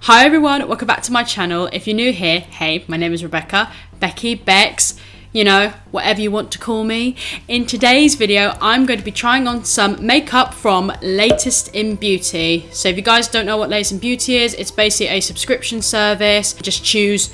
Hi everyone, welcome back to my channel. If you're new here, hey, my name is Rebecca, Becky, Bex, you know, whatever you want to call me. In today's video, I'm going to be trying on some makeup from Latest in Beauty. So if you guys don't know what Latest in Beauty is, it's basically a subscription service. Just choose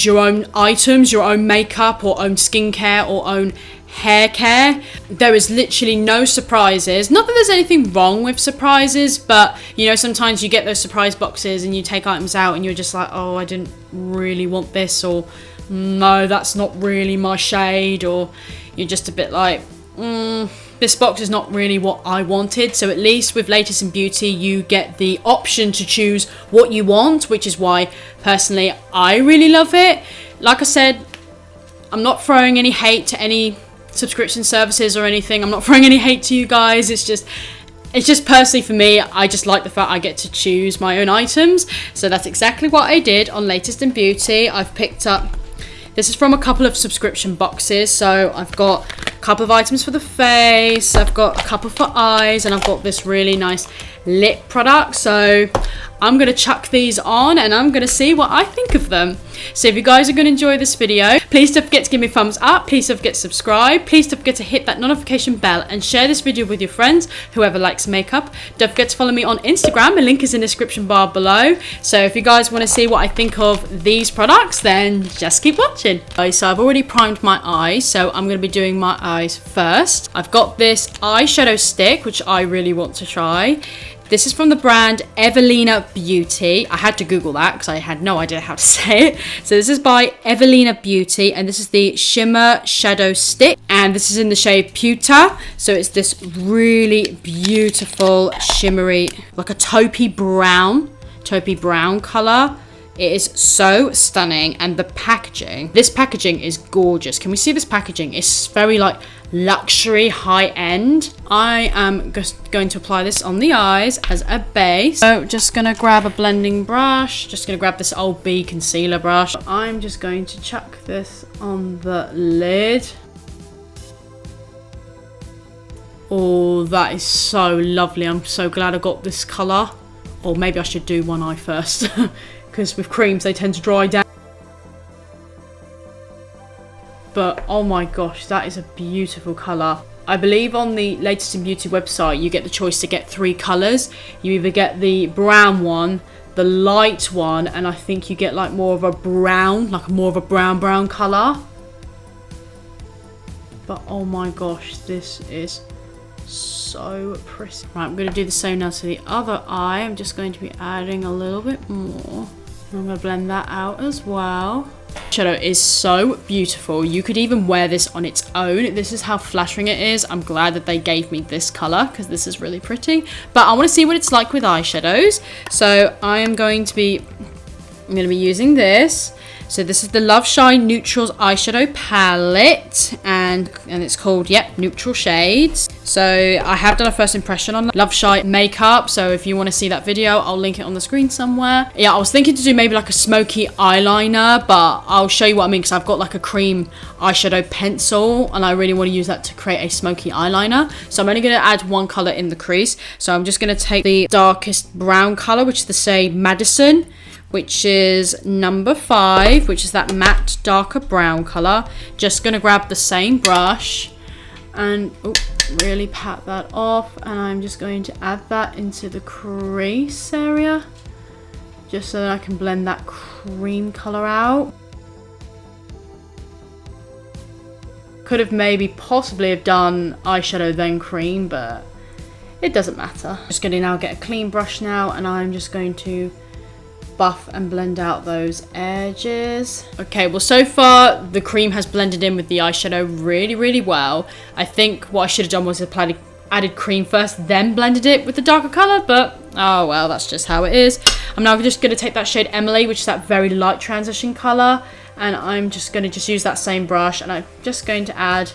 your own items, your own makeup or own skincare or own hair care. There is literally no surprises. Not that there's anything wrong with surprises, but you know, sometimes you get those surprise boxes and you take items out and you're just like, oh, I didn't really want this, or no, that's not really my shade, or you're just a bit like, this box is not really what I wanted. So at least with Latest in Beauty, you get the option to choose what you want, which is why personally I really love it. Like I said, I'm not throwing any hate to any subscription services or anything. I'm not throwing any hate to you guys. It's just personally for me, I just like the fact I get to choose my own items. So that's exactly what I did on Latest in Beauty. I've picked up, this is from a couple of subscription boxes. So I've got a couple of items for the face, I've got a couple for eyes, and I've got this really nice lip product. So I'm going to chuck these on and I'm going to see what I think of them. So if you guys are going to enjoy this video, please don't forget to give me a thumbs up, please don't forget to subscribe, please don't forget to hit that notification bell and share this video with your friends, whoever likes makeup. Don't forget to follow me on Instagram, the link is in the description bar below. So if you guys want to see what I think of these products, then just keep watching. So I've already primed my eyes, so I'm going to be doing my eyes first. I've got this eyeshadow stick, which I really want to try. This is from the brand Evalina Beauty. I had to Google that because I had no idea how to say it. So this is by Evalina Beauty, and this is the Shimmer Shadow Stick. And this is in the shade Pewter. So it's this really beautiful, shimmery, like a taupey brown color. It is so stunning, and the packaging, this packaging is gorgeous. Can we see this packaging? It's very like luxury, high-end. I am just going to apply this on the eyes as a base. So just gonna grab a blending brush, just gonna grab this old B concealer brush. I'm just going to chuck this on the lid. Oh, that is so lovely. I'm so glad I got this color. Or maybe I should do one eye first. Because with creams they tend to dry down. But oh my gosh, that is a beautiful colour. I believe on the Latest in Beauty website you get the choice to get 3 colours. You either get the brown one, the light one, and I think you get like more of a brown, like more of a brown colour. But oh my gosh, this is so pretty. Right, I'm going to do the same now to the other eye. I'm just going to be adding a little bit more. I'm going to blend that out as well. Shadow is so beautiful. You could even wear this on its own. This is how flattering it is. I'm glad that they gave me this color because this is really pretty. But I want to see what it's like with eyeshadows. So I'm going to be using this. So this is the Love Shine Neutrals eyeshadow palette, and it's called, yep, Neutral Shades. So I have done a first impression on Love Shine makeup, so if you want to see that video, I'll link it on the screen somewhere. Yeah, I was thinking to do maybe like a smoky eyeliner, but I'll show you what I mean, because I've got like a cream eyeshadow pencil, and I really want to use that to create a smoky eyeliner. So I'm only going to add one color in the crease. So I'm just going to take the darkest brown color, which is the shade Madison, which is number 5, which is that matte darker brown color. Just gonna grab the same brush and really pat that off, and I'm just going to add that into the crease area, just so that I can blend that cream color out. Could have maybe possibly have done eyeshadow then cream, but it doesn't matter. Just gonna now get a clean brush now, and I'm just going to buff and blend out those edges. Okay, well so far the cream has blended in with the eyeshadow really well. I think what I should have done was added cream first, then blended it with the darker color, but oh well, that's just how it is. I'm now just going to take that shade Emily, which is that very light transition color, and I'm just going to use that same brush, and I'm just going to add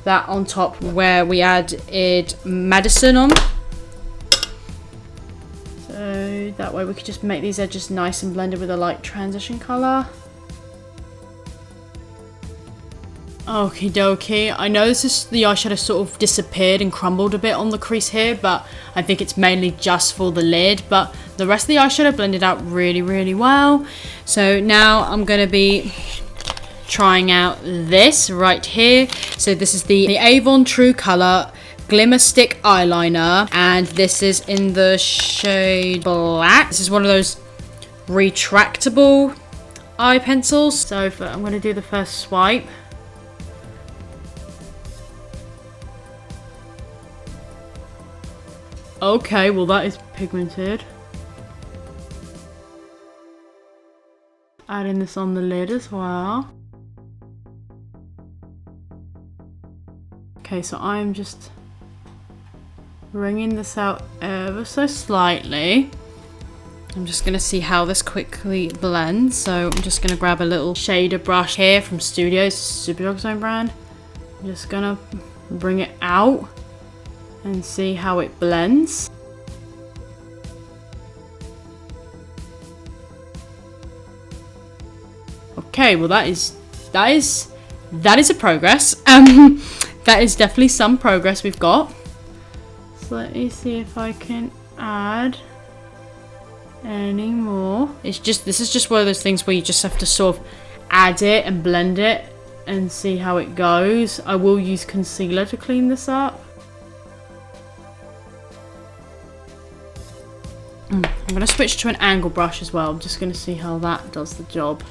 that on top where we added Madison on. So that way we could just make these edges nice and blended with a light transition colour. Okie dokie. I know the eyeshadow sort of disappeared and crumbled a bit on the crease here, but I think it's mainly just for the lid. But the rest of the eyeshadow blended out really, really well. So now I'm going to be trying out this right here. So this is the Avon True Color Glimmerstick eyeliner, and this is in the shade black. This is one of those retractable eye pencils. So I'm going to do the first swipe. Okay, well that is pigmented. Adding this on the lid as well. Okay, so I'm just wringing this out ever so slightly. I'm just going to see how this quickly blends. So I'm just going to grab a little shader brush here from Studios, Superdrug's own brand. I'm just going to bring it out and see how it blends. Okay, well that is a progress. That is definitely some progress we've got. So let me see if I can add any more. This is just one of those things where you just have to sort of add it and blend it and see how it goes. I will use concealer to clean this up. I'm going to switch to an angle brush as well. I'm just going to see how that does the job.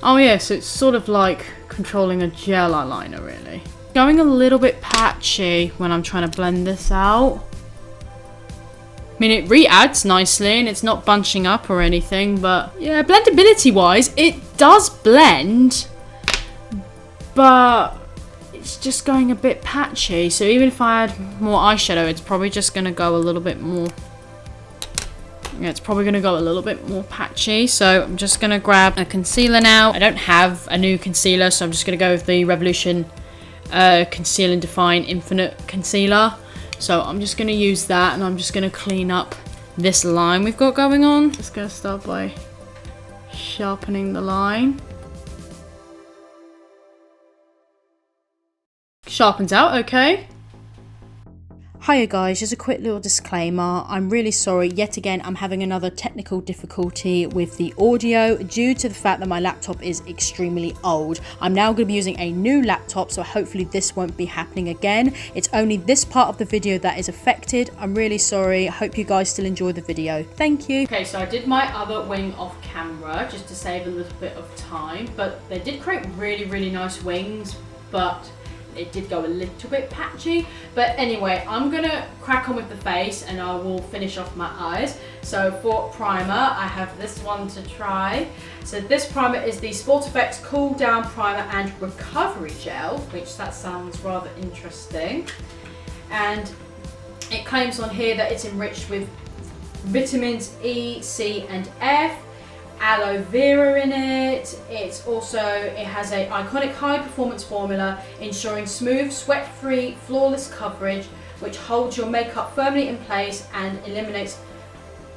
Oh yeah, so it's sort of like controlling a gel eyeliner really. Going a little bit patchy when I'm trying to blend this out. I mean, it re-adds nicely and it's not bunching up or anything, but yeah, blendability wise, it does blend, but it's just going a bit patchy. So even if I add more eyeshadow, it's probably just going to go a little bit more. Yeah, it's probably going to go a little bit more patchy. So I'm just going to grab a concealer now. I don't have a new concealer, so I'm just going to go with the Revolution Conceal and Define Infinite Concealer. So I'm just going to use that, and I'm just going to clean up this line we've got going on. Just going to start by sharpening the line. Sharpens out, okay. Hiya guys, just a quick little disclaimer. I'm really sorry, yet again I'm having another technical difficulty with the audio due to the fact that my laptop is extremely old. I'm now going to be using a new laptop, so hopefully this won't be happening again. It's only this part of the video that is affected. I'm really sorry. I hope you guys still enjoy the video. Thank you. Okay, so I did my other wing off camera just to save a little bit of time, but they did create really, really nice wings, but it did go a little bit patchy. But anyway, I'm gonna crack on with the face and I will finish off my eyes. So for primer, I have this one to try. So this primer is the SportFX Cool Down Primer and Recovery Gel, which that sounds rather interesting. And it claims on here that it's enriched with vitamins E, C and F, aloe vera in it. It has a iconic high performance formula ensuring smooth, sweat-free, flawless coverage which holds your makeup firmly in place and eliminates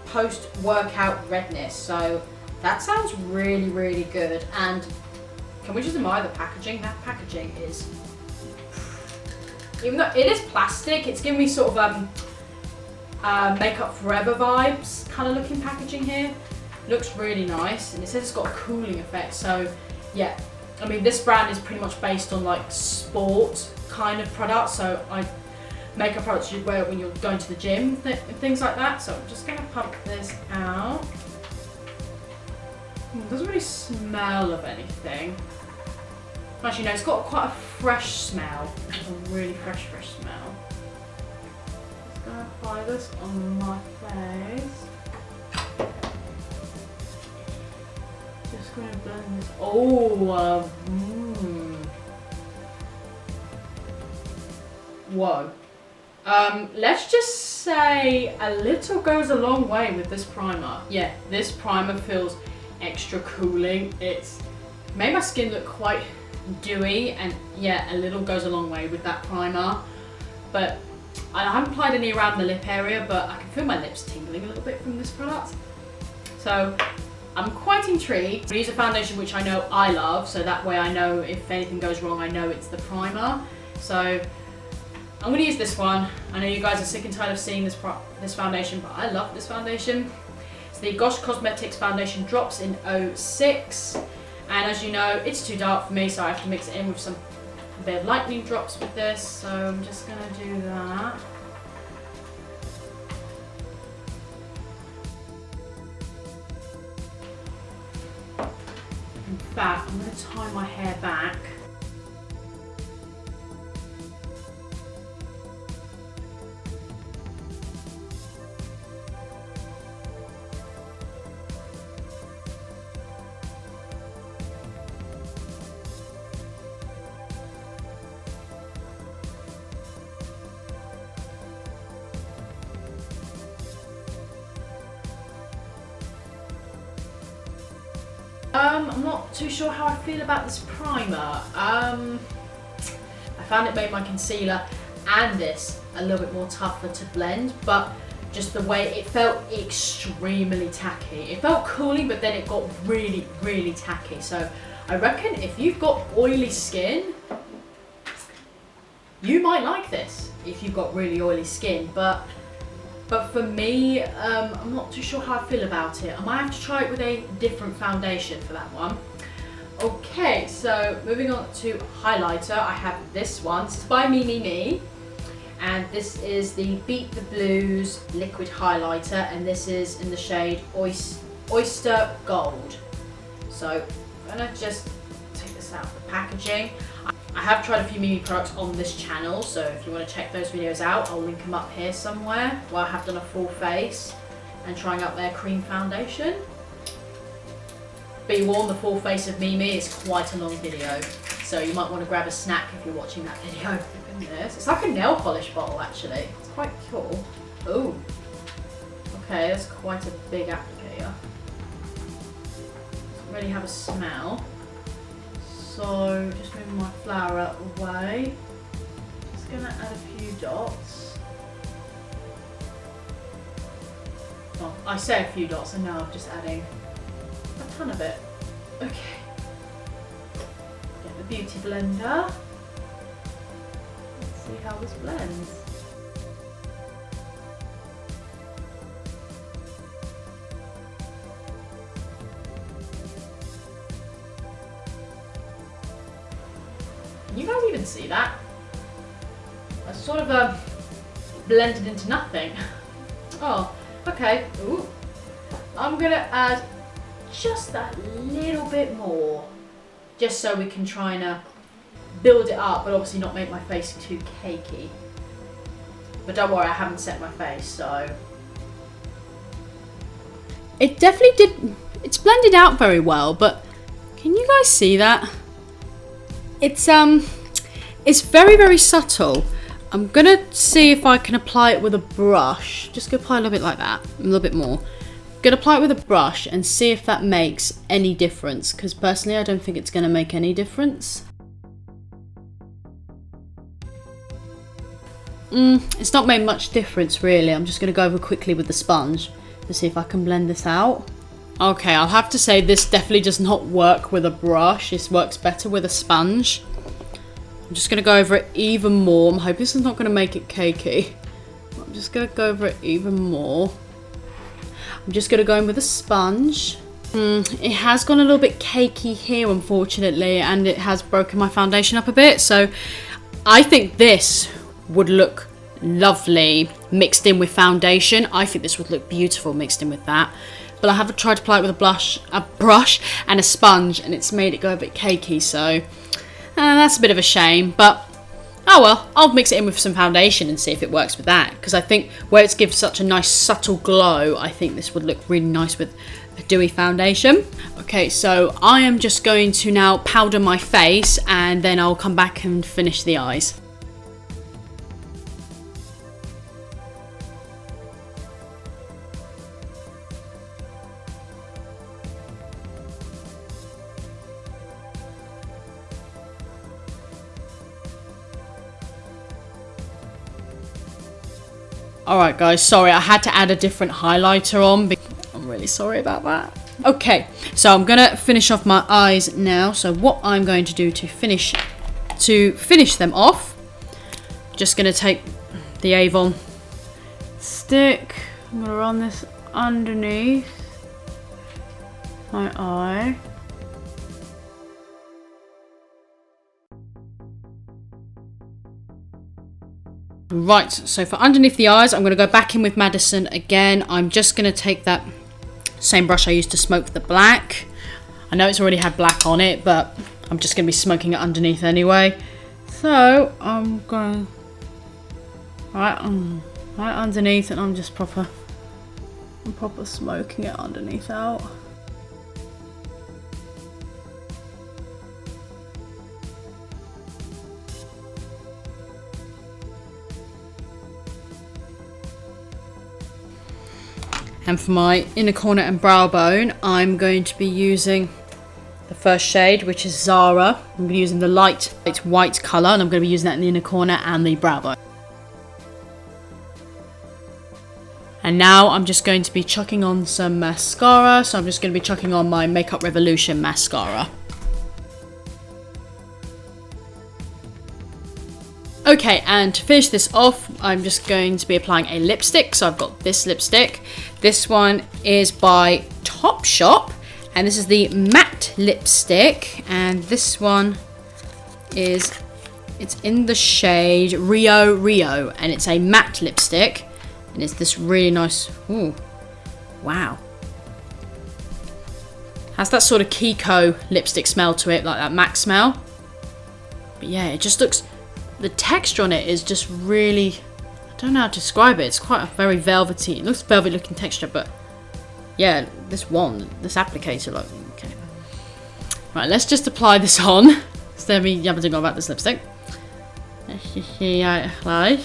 post-workout redness. So that sounds really, really good. And can we just admire the packaging? That packaging is, even though it is plastic, it's giving me sort of Makeup Forever vibes kind of looking packaging here. Looks really nice, and it says it's got a cooling effect. So yeah, I mean, this brand is pretty much based on like sport kind of products, so makeup products you wear when you're going to the gym and things like that. So I'm just gonna pump this out. It doesn't really smell of anything. Actually no, it's got quite a fresh smell, a really fresh smell. Just gonna apply this on my face. Just going to blend this. Oh, whoa. Let's just say a little goes a long way with this primer. Yeah, this primer feels extra cooling. It's made my skin look quite dewy, and yeah, a little goes a long way with that primer. But I haven't applied any around the lip area, but I can feel my lips tingling a little bit from this product. So I'm quite intrigued. I use a foundation which I know I love, so that way I know if anything goes wrong, I know it's the primer. So I'm gonna use this one. I know you guys are sick and tired of seeing this foundation, but I love this foundation. It's the Gosh Cosmetics Foundation Drops in 06. And as you know, it's too dark for me, so I have to mix it in with a bit of lightning drops with this. So I'm just gonna do that. In fact, I'm going to tie my hair back. I'm not too sure how I feel about this primer. I found it made my concealer and this a little bit more tougher to blend, but just the way it felt extremely tacky. It felt cooling, but then it got really, really tacky. So I reckon if you've got oily skin, you might like this if you've got really oily skin, but for me, I'm not too sure how I feel about it. I might have to try it with a different foundation for that one. Okay, so moving on to highlighter, I have this one. This is by Me, and this is the Beat the Blues liquid highlighter, and this is in the shade Oyster Gold. So I'm gonna just take this out of the packaging. I have tried a few Mimi products on this channel, so if you want to check those videos out, I'll link them up here somewhere, where I have done a full face and trying out their cream foundation. Be warned, the full face of Mimi is quite a long video, so you might want to grab a snack if you're watching that video. Look at this. It's like a nail polish bottle, actually. It's quite cool. Ooh. Okay, that's quite a big applicator. Doesn't really have a smell. So just moving my flower away. Just gonna add a few dots. Well, I say a few dots and now I'm just adding a ton of it. Okay. Get the beauty blender. Let's see how this blends. Can you guys even see that? I sort of blended into nothing. Oh, okay. Ooh. I'm gonna add just that little bit more, just so we can try and build it up, but obviously not make my face too cakey. But don't worry, I haven't set my face, so. It definitely did, it's blended out very well, but can you guys see that? It's very, very subtle. I'm gonna see if I can apply it with a brush. Just gonna apply a little bit like that, a little bit more. Gonna apply it with a brush and see if that makes any difference, because personally I don't think it's gonna make any difference. It's not made much difference really. I'm just gonna go over quickly with the sponge to see if I can blend this out. Okay, I'll have to say this definitely does not work with a brush. This works better with a sponge. I'm just gonna go over it even more. I'm hoping this is not gonna make it cakey. I'm just gonna go over it even more. I'm just gonna go in with a sponge. It has gone a little bit cakey here, unfortunately, and it has broken my foundation up a bit. So I think this would look lovely mixed in with foundation. I think this would look beautiful mixed in with that. But I have tried to apply it with a brush and a sponge, and it's made it go a bit cakey, so that's a bit of a shame. But oh well, I'll mix it in with some foundation and see if it works with that, because I think where it's given such a nice subtle glow, I think this would look really nice with a dewy foundation. Okay, so I am just going to now powder my face, and then I'll come back and finish the eyes. Alright guys, sorry, I had to add a different highlighter on. I'm really sorry about that. Okay, so I'm gonna finish off my eyes now. So what I'm going to do to finish them off, just gonna take the Avon stick. I'm gonna run this underneath my eye. Right, so for underneath the eyes, I'm going to go back in with Madison again. I'm just going to take that same brush I used to smoke the black. I know it's already had black on it, but I'm just going to be smoking it underneath anyway. So I'm going right underneath, and I'm just proper smoking it underneath out. And for my inner corner and brow bone, I'm going to be using the first shade, which is Zara. I'm going to be using the light white colour, and I'm going to be using that in the inner corner and the brow bone. And now I'm just going to be chucking on some mascara. So I'm just going to be chucking on my Makeup Revolution mascara. Okay, and to finish this off, I'm just going to be applying a lipstick. So I've got this lipstick. This one is by Topshop, and this is the matte lipstick. And this one it's in the shade Rio Rio, and it's a matte lipstick. And it's this really nice, ooh, wow. Has that sort of Kiko lipstick smell to it, like that MAC smell. But yeah, it just looks, the texture on it is just really, I don't know how to describe it. It's quite a very velvety, it looks velvet looking texture, but yeah, this applicator, like, okay. Right, let's just apply this on. Instead of me yabbing on about this lipstick. Like.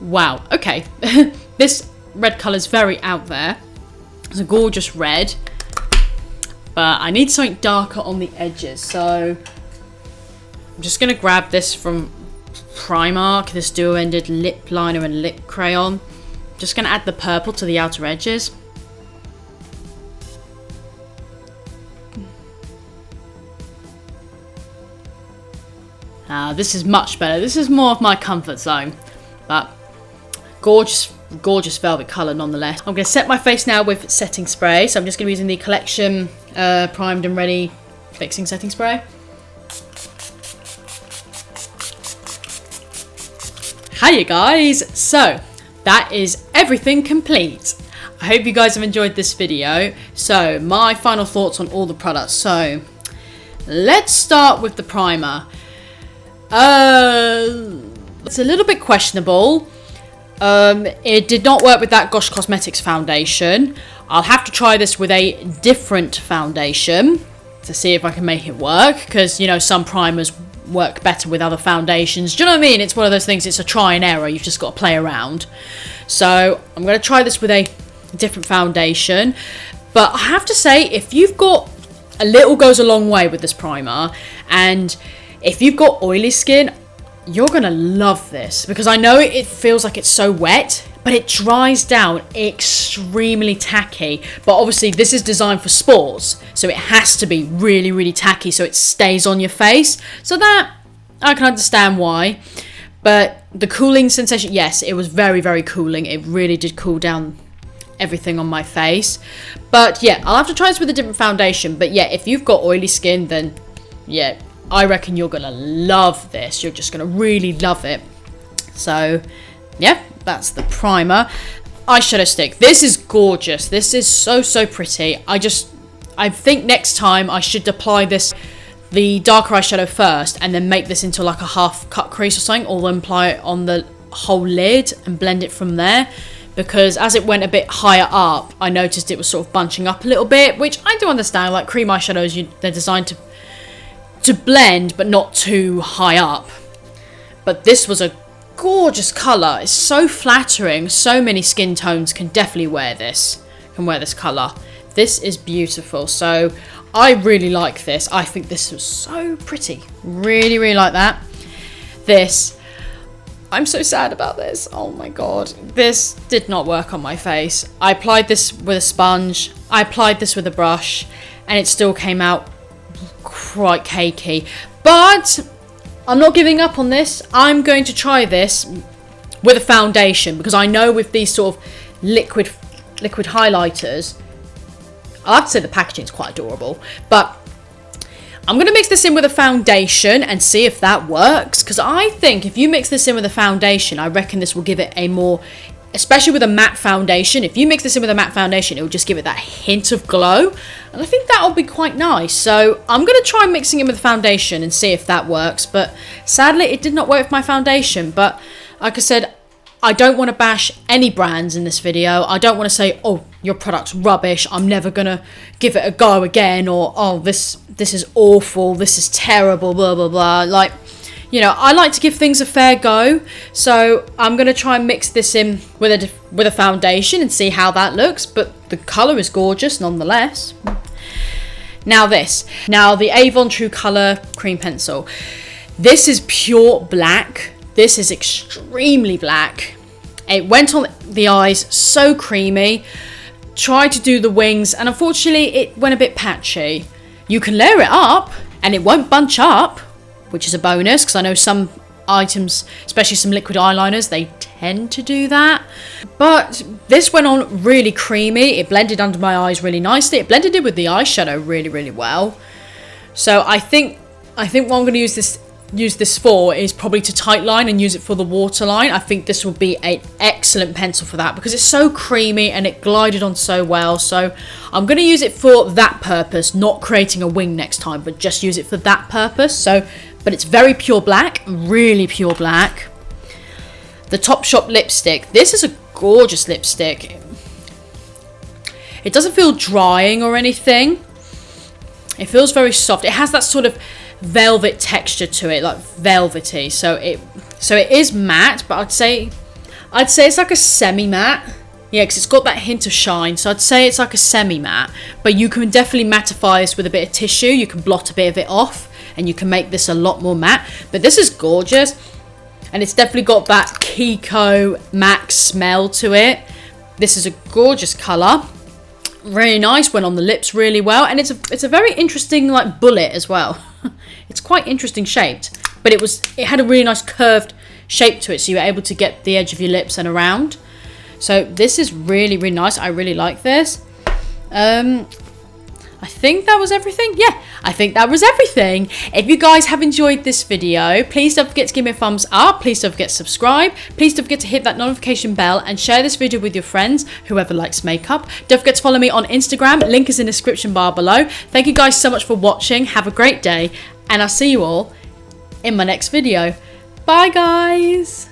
Wow, okay. This red colour is very out there. It's a gorgeous red. But I need something darker on the edges. So I'm just going to grab this from Primark, this dual-ended lip liner and lip crayon. I'm just going to add the purple to the outer edges. This is much better. This is more of my comfort zone. But gorgeous velvet colour nonetheless. I'm going to set my face now with setting spray. So I'm just going to be using the Collection Primed and Ready Fixing Setting Spray. Hiya guys! So that is everything complete. I hope you guys have enjoyed this video. So my final thoughts on all the products. So let's start with the primer. It's a little bit questionable. It did not work with that Gosh Cosmetics foundation. I'll have to try this with a different foundation to see if I can make it work, because, you know, some primers work better with other foundations. Do you know what I mean? It's one of those things, it's a try and error. You've just got to play around. So I'm going to try this with a different foundation. But I have to say, if you've got, a little goes a long way with this primer, and if you've got oily skin, you're gonna love this, because I know it feels like it's so wet, but it dries down extremely tacky. But obviously this is designed for sports, so it has to be really tacky so it stays on your face. So that I can understand why. But the cooling sensation, yes, it was very cooling. It really did cool down everything on my face. But yeah, I'll have to try this with a different foundation. But yeah, if you've got oily skin, then yeah, I reckon you're going to love this. You're just going to really love it. So, yeah, that's the primer. Eyeshadow stick. This is gorgeous. This is so pretty. I think next time I should apply the darker eyeshadow first, and then make this into like a half cut crease or something, or then apply it on the whole lid and blend it from there. Because as it went a bit higher up, I noticed it was sort of bunching up a little bit, which I do understand. Like cream eyeshadows, they're designed to blend, but not too high up. But this was a gorgeous colour. It's so flattering. So many skin tones can definitely wear this. Can wear this colour. This is beautiful. So I really like this. I think this was so pretty. Really, really like that. This, I'm so sad about this. Oh my god. This did not work on my face. I applied this with a sponge. I applied this with a brush. And it still came out quite cakey. But I'm not giving up on this. I'm going to try this with a foundation. Because I know with these sort of liquid highlighters, I have to say the packaging is quite adorable, but I'm going to mix this in with a foundation and see if that works, because I think if you mix this in with a foundation, I reckon this will give it a more, especially with a matte foundation, if you mix this in with a matte foundation, it will just give it that hint of glow, and I think that will be quite nice. So I'm going to try mixing it with a foundation and see if that works, but sadly it did not work with my foundation. But like I said, I don't want to bash any brands in this video. I don't want to say, oh, your product's rubbish, I'm never going to give it a go again, or, oh, this is awful, this is terrible, blah, blah, blah. Like, you know, I like to give things a fair go. So I'm going to try and mix this in with a foundation and see how that looks. But the colour is gorgeous nonetheless. Now the Avon True Colour Cream Pencil. This is pure black. This is extremely black. It went on the eyes, so creamy. Tried to do the wings, and unfortunately it went a bit patchy. You can layer it up and it won't bunch up, which is a bonus, because I know some items, especially some liquid eyeliners, they tend to do that. But this went on really creamy. It blended under my eyes really nicely. It blended in with the eyeshadow really, really well. So I think what I'm going to use this for is probably to tight line and use it for the waterline. I think this will be an excellent pencil for that, because it's so creamy and it glided on so well. So I'm going to use it for that purpose, not creating a wing next time, but just use it for that purpose. So, but it's very pure black, really pure black. The Topshop lipstick. This is a gorgeous lipstick. It doesn't feel drying or anything. It feels very soft. It has that sort of velvet texture to it, like velvety. So it is matte, but I'd say it's like a semi-matte. Yeah, because it's got that hint of shine. So I'd say it's like a semi-matte, but you can definitely mattify this with a bit of tissue. You can blot a bit of it off and you can make this a lot more matte. But this is gorgeous, and it's definitely got that Kiko Max smell to it. This is a gorgeous colour. Really nice, went on the lips really well, and it's a very interesting like bullet as well. It's quite interesting shaped, but it had a really nice curved shape to it, so you were able to get the edge of your lips and around. So this is really, really nice. I really like this. I think that was everything. Yeah, I think that was everything. If you guys have enjoyed this video, please don't forget to give me a thumbs up. Please don't forget to subscribe. Please don't forget to hit that notification bell and share this video with your friends, whoever likes makeup. Don't forget to follow me on Instagram. Link is in the description bar below. Thank you guys so much for watching. Have a great day, and I'll see you all in my next video. Bye, guys.